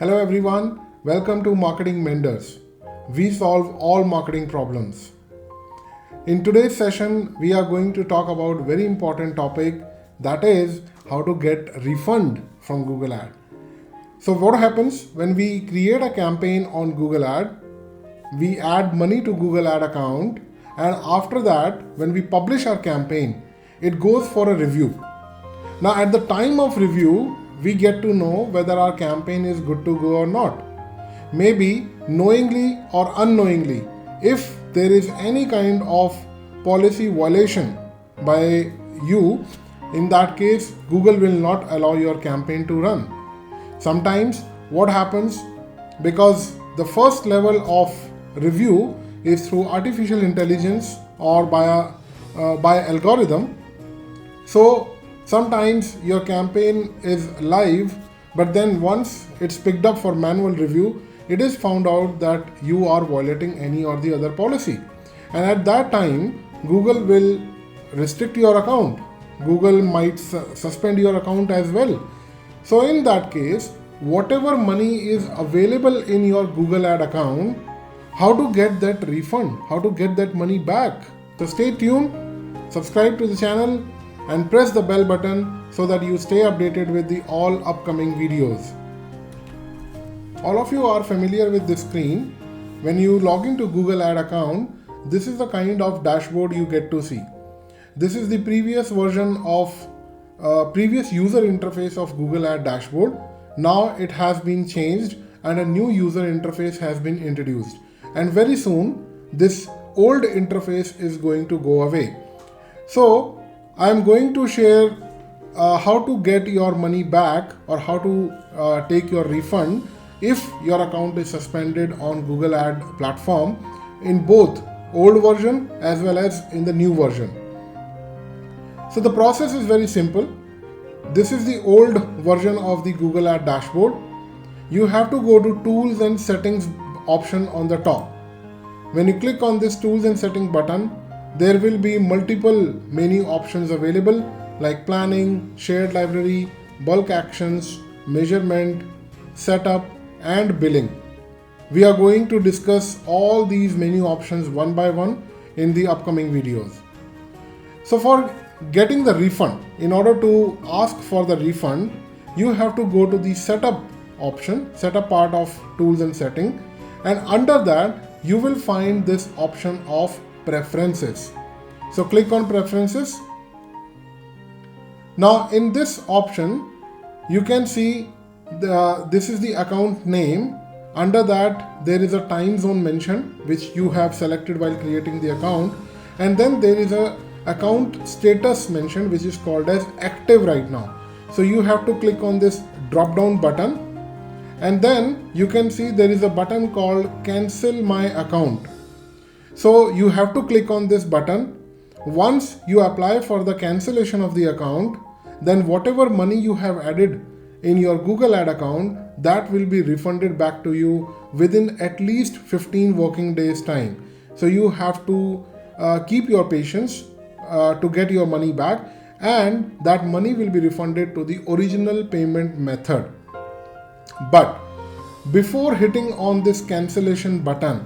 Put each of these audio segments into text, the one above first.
Hello everyone, welcome to Marketing Menders. We solve all marketing problems. In today's session, we are going to talk about very important topic, that is how to get refund from Google Ad. So what happens when we create a campaign on Google Ad? We add money to Google Ad account, and after that, when we publish our campaign, it goes for a review. Now at the time of review, we get to know whether our campaign is good to go or not. Maybe knowingly or unknowingly, if there is any kind of policy violation by you, in that case, Google will not allow your campaign to run. Sometimes what happens, because the first level of review is through artificial intelligence or by algorithm. So sometimes your campaign is live, but then once it's picked up for manual review, it is found out that you are violating any or the other policy. And at that time, Google will restrict your account. Google might suspend your account as well. So in that case, whatever money is available in your Google Ad account, how to get that refund, how to get that money back. So stay tuned, subscribe to the channel, and press the bell button so that you stay updated with the all upcoming videos. All of you are familiar with this screen. When you log into Google Ad account, this is the kind of dashboard you get to see. This is the previous version of previous user interface of Google Ad dashboard. Now it has been changed and a new user interface has been introduced. And very soon, this old interface is going to go away. So I am going to share how to get your money back or how to take your refund if your account is suspended on Google Ad platform in both old version as well as in the new version. So the process is very simple. This is the old version of the Google Ad dashboard. You have to go to Tools and Settings option on the top. When you click on this Tools and Settings button, there will be multiple menu options available like planning, shared library, bulk actions, measurement, setup, and billing. We are going to discuss all these menu options one by one in the upcoming videos. So for getting the refund, in order to ask for the refund, you have to go to the setup option, setup part of Tools and Setting, and under that you will find this option of Preferences. So click on Preferences. Now in this option, you can see this is the account name. Under that, there is a time zone mentioned, which you have selected while creating the account. And then there is a account status mentioned, which is called as active right now. So you have to click on this drop down button. And then you can see there is a button called Cancel My Account. So you have to click on this button. Once you apply for the cancellation of the account, then whatever money you have added in your Google Ad account, that will be refunded back to you within at least 15 working days time. So you have to keep your patience to get your money back, and that money will be refunded to the original payment method. But before hitting on this cancellation button,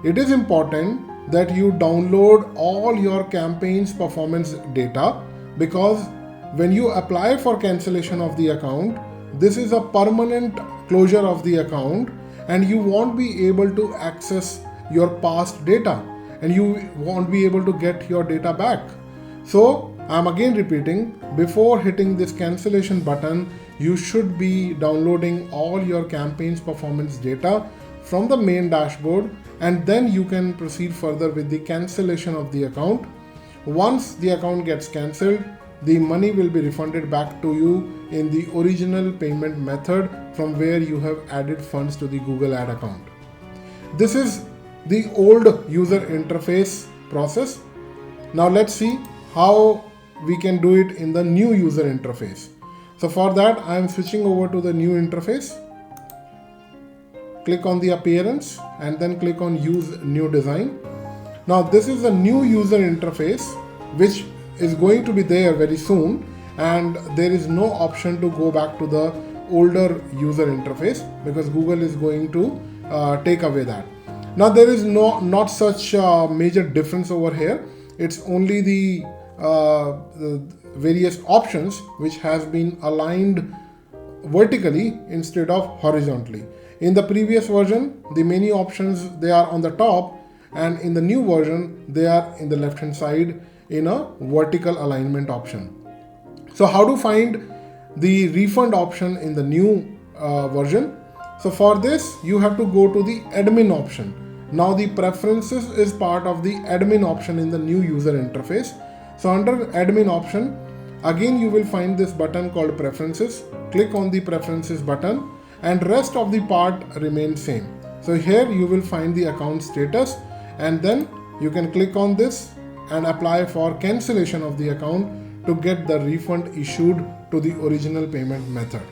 it is important that you download all your campaign's performance data, because when you apply for cancellation of the account, this is a permanent closure of the account and you won't be able to access your past data and you won't be able to get your data back. So I'm again repeating, before hitting this cancellation button, you should be downloading all your campaign's performance data from the main dashboard, and then you can proceed further with the cancellation of the account. Once the account gets cancelled, the money will be refunded back to you in the original payment method from where you have added funds to the Google Ad account. This is the old user interface process. Now let's see how we can do it in the new user interface. So for that, I am switching over to the new interface. Click on the appearance and then click on use new design. Now this is a new user interface which is going to be there very soon, and there is no option to go back to the older user interface, because Google is going to take away that. Now there is not such major difference over here. It's only the various options which has been aligned vertically instead of horizontally. In the previous version, the menu options, they are on the top, and in the new version they are in the left hand side in a vertical alignment option. So how to find the refund option in the new version? So for this you have to go to the admin option. Now the preferences is part of the admin option in the new user interface. So under admin option, again you will find this button called preferences. Click on the preferences button and rest of the part remains same. So here you will find the account status, and then you can click on this and apply for cancellation of the account to get the refund issued to the original payment method.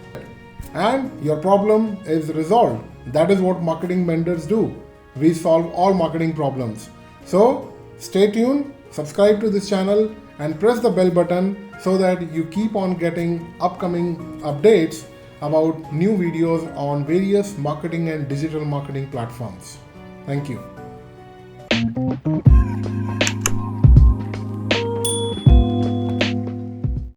And your problem is resolved. That is what marketing vendors do. We solve all marketing problems. So stay tuned, subscribe to this channel and press the bell button so that you keep on getting upcoming updates about new videos on various marketing and digital marketing platforms. Thank you.